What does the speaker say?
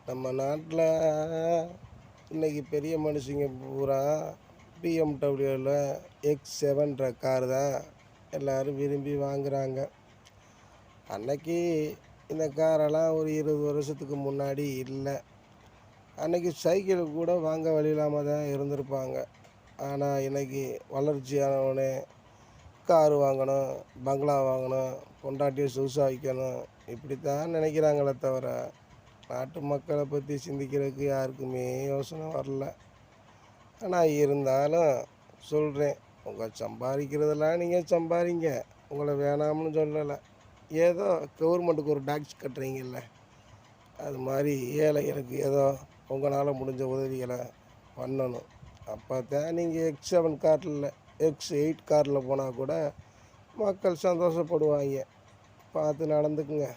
நம்ம நாட்டில் இன்னைக்கு பெரிய மனுஷங்க பூரா பிஎம்டபிள்யூவில் X7ன்ற கார் தான் எல்லோரும் விரும்பி வாங்குகிறாங்க. அன்னைக்கு இந்த காரெல்லாம் ஒரு 20 வருஷத்துக்கு முன்னாடி இல்லை. அன்னைக்கு சைக்கிள் கூட வாங்க வழி இல்லாமல் தான் இருந்திருப்பாங்க. ஆனால் இன்னைக்கு வளர்ச்சியானவனே கார் வாங்கணும், பங்களா வாங்கணும், பொண்டாட்டியை சொகுசாக வைக்கணும், இப்படித்தான் நினைக்கிறாங்களே தவிர நாட்டு மக்களை பற்றி சிந்திக்கிறதுக்கு யாருக்குமே யோசனை வரல. ஆனால் இருந்தாலும் சொல்கிறேன், உங்கள் சம்பாதிக்கிறதெல்லாம் நீங்கள் சம்பாதிங்க, உங்களை வேணாம்னு சொல்லலை. ஏதோ கவர்மெண்ட்டுக்கு ஒரு டாக்ஸ் கட்டுறீங்கல்ல, அது மாதிரி ஏழைகளுக்கு ஏதோ உங்களால் முடிஞ்ச உதவிகளை பண்ணணும். அப்போ தான் நீங்கள் X7 காரில் X8 காரில் போனால் கூட மக்கள் சந்தோஷப்படுவாங்க. பார்த்து நடந்துக்குங்க.